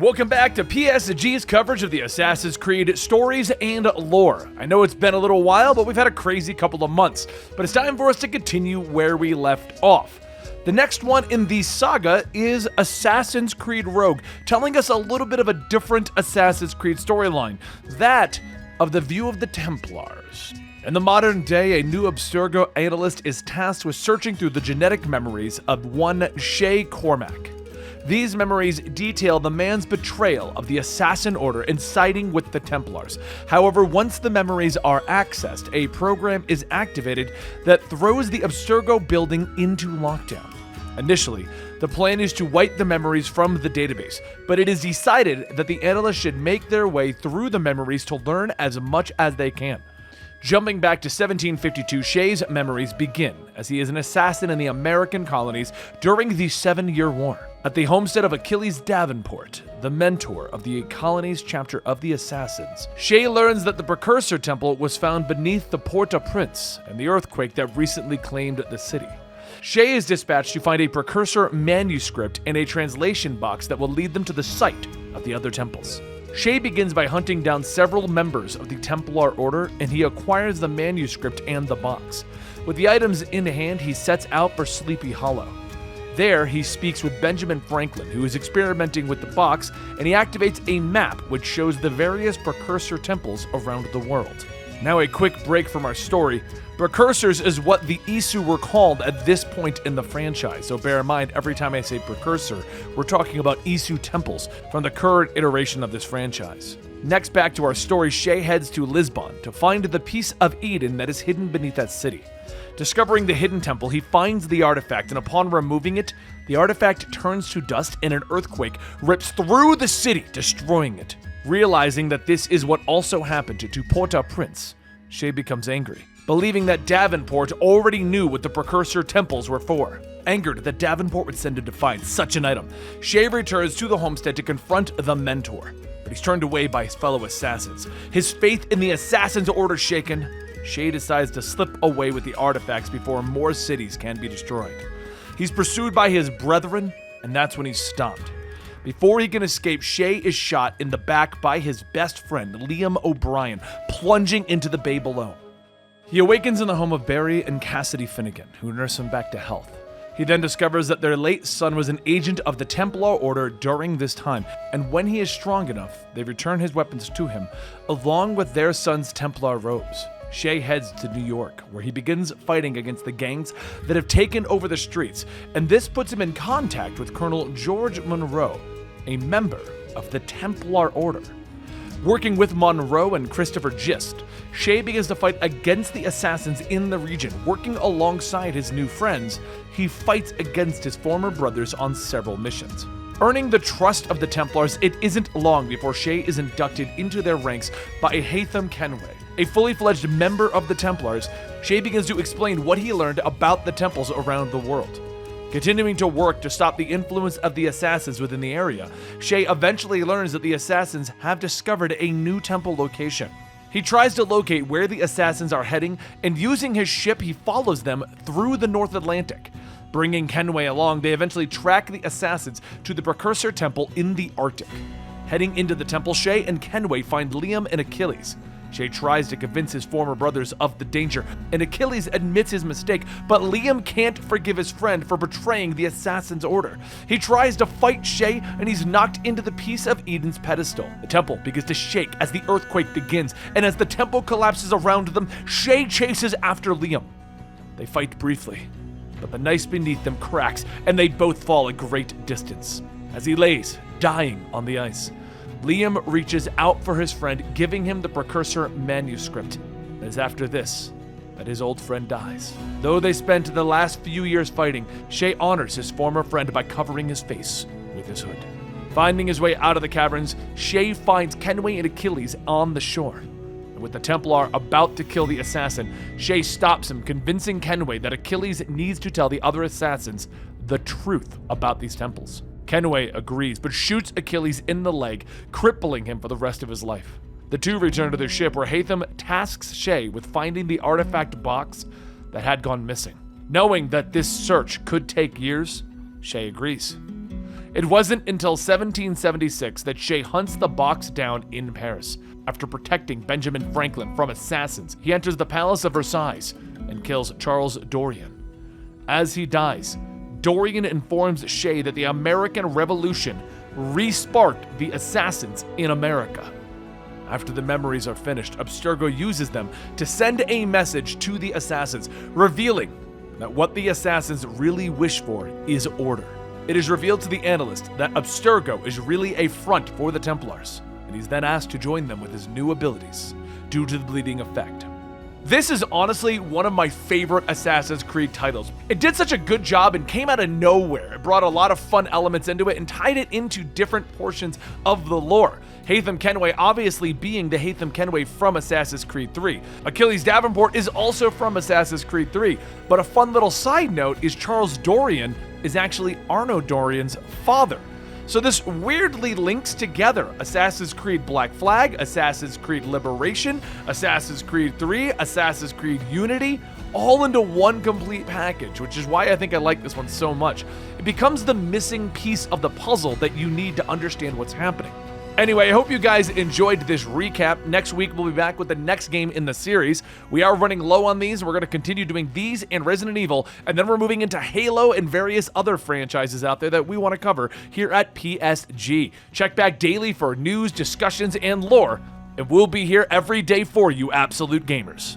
Welcome back to PSG's coverage of the Assassin's Creed stories and lore. I know it's been a little while, but we've had a crazy couple of months. But it's time for us to continue where we left off. The next one in the saga is Assassin's Creed Rogue, telling us a little bit of a different Assassin's Creed storyline, that of the view of the Templars. In the modern day, a new Abstergo analyst is tasked with searching through the genetic memories of one Shay Cormac. These memories detail the man's betrayal of the Assassin Order and siding with the Templars. However, once the memories are accessed, a program is activated that throws the Abstergo building into lockdown. Initially, the plan is to wipe the memories from the database, but it is decided that the analysts should make their way through the memories to learn as much as they can. Jumping back to 1752, Shay's memories begin as he is an assassin in the American colonies during the 7-Year War. At the homestead of Achilles Davenport, the mentor of the colony's chapter of the Assassins, Shay learns that the Precursor Temple was found beneath the Port-au-Prince and the earthquake that recently claimed the city. Shay is dispatched to find a Precursor manuscript and a translation box that will lead them to the site of the other temples. Shay begins by hunting down several members of the Templar Order, and he acquires the manuscript and the box. With the items in hand, he sets out for Sleepy Hollow. There, he speaks with Benjamin Franklin, who is experimenting with the box, and he activates a map which shows the various Precursor temples around the world. Now a quick break from our story. Precursors is what the Isu were called at this point in the franchise, so bear in mind every time I say Precursor, we're talking about Isu temples from the current iteration of this franchise. Next, back to our story, Shay heads to Lisbon to find the piece of Eden that is hidden beneath that city. Discovering the hidden temple, he finds the artifact, and upon removing it, the artifact turns to dust and an earthquake rips through the city, destroying it. Realizing that this is what also happened to Port-au-Prince, Shay becomes angry, believing that Davenport already knew what the Precursor temples were for. Angered that Davenport would send him to find such an item, Shay returns to the homestead to confront the mentor, but he's turned away by his fellow assassins. His faith in the Assassin's Order shaken, Shay decides to slip away with the artifacts before more cities can be destroyed. He's pursued by his brethren, and that's when he's stopped. Before he can escape, Shay is shot in the back by his best friend, Liam O'Brien, plunging into the bay below. He awakens in the home of Barry and Cassidy Finnegan, who nurse him back to health. He then discovers that their late son was an agent of the Templar Order during this time, and when he is strong enough, they return his weapons to him, along with their son's Templar robes. Shay heads to New York, where he begins fighting against the gangs that have taken over the streets, and this puts him in contact with Colonel George Monroe, a member of the Templar Order. Working with Monroe and Christopher Gist, Shay begins to fight against the assassins in the region. Working alongside his new friends, he fights against his former brothers on several missions. Earning the trust of the Templars, it isn't long before Shay is inducted into their ranks by Haytham Kenway. A fully fledged member of the Templars, Shay begins to explain what he learned about the temples around the world. Continuing to work to stop the influence of the assassins within the area, Shay eventually learns that the assassins have discovered a new temple location. He tries to locate where the assassins are heading, and using his ship, he follows them through the North Atlantic. Bringing Kenway along, they eventually track the assassins to the Precursor Temple in the Arctic. Heading into the temple, Shay and Kenway find Liam and Achilles. Shay tries to convince his former brothers of the danger, and Achilles admits his mistake, but Liam can't forgive his friend for betraying the Assassin's Order. He tries to fight Shay, and he's knocked into the piece of Eden's pedestal. The temple begins to shake as the earthquake begins, and as the temple collapses around them, Shay chases after Liam. They fight briefly, but the gneiss beneath them cracks, and they both fall a great distance. As he lays, dying on the ice, Liam reaches out for his friend, giving him the Precursor manuscript. It is after this that his old friend dies. Though they spent the last few years fighting, Shay honors his former friend by covering his face with his hood. Finding his way out of the caverns, Shay finds Kenway and Achilles on the shore. And with the Templar about to kill the assassin, Shay stops him, convincing Kenway that Achilles needs to tell the other assassins the truth about these temples. Kenway agrees, but shoots Achilles in the leg, crippling him for the rest of his life. The two return to their ship, where Haytham tasks Shay with finding the artifact box that had gone missing. Knowing that this search could take years, Shay agrees. It wasn't until 1776 that Shay hunts the box down in Paris. After protecting Benjamin Franklin from assassins, he enters the Palace of Versailles and kills Charles Dorian. As he dies, Dorian informs Shay that the American Revolution re-sparked the assassins in America. After the memories are finished, Abstergo uses them to send a message to the assassins, revealing that what the assassins really wish for is order. It is revealed to the analyst that Abstergo is really a front for the Templars, and he's then asked to join them with his new abilities due to the bleeding effect. This is honestly one of my favorite Assassin's Creed titles. It did such a good job and came out of nowhere. It brought a lot of fun elements into it and tied it into different portions of the lore. Haytham Kenway obviously being the Haytham Kenway from Assassin's Creed 3. Achilles Davenport is also from Assassin's Creed 3, but a fun little side note is Charles Dorian is actually Arno Dorian's father. So this weirdly links together Assassin's Creed Black Flag, Assassin's Creed Liberation, Assassin's Creed 3, Assassin's Creed Unity, all into one complete package, which is why I think I like this one so much. It becomes the missing piece of the puzzle that you need to understand what's happening. Anyway, I hope you guys enjoyed this recap. Next week, we'll be back with the next game in the series. We are running low on these. We're going to continue doing these and Resident Evil, and then we're moving into Halo and various other franchises out there that we want to cover here at PSG. Check back daily for news, discussions, and lore, and we'll be here every day for you, absolute gamers.